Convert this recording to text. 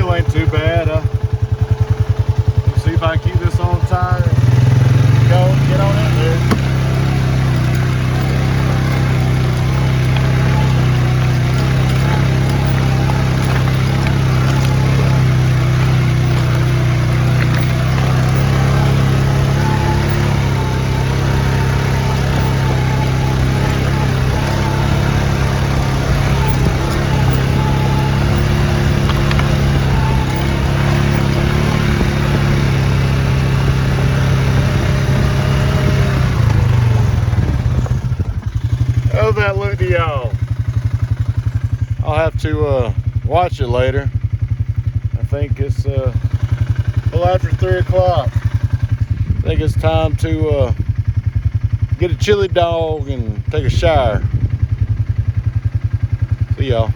still ain't too bad. Let's see if I can keep this on tire. Get on in there. How's that look to y'all? I'll have to watch it later. I think it's a little after 3 o'clock. I think it's time to get a chili dog and take a shower. See y'all.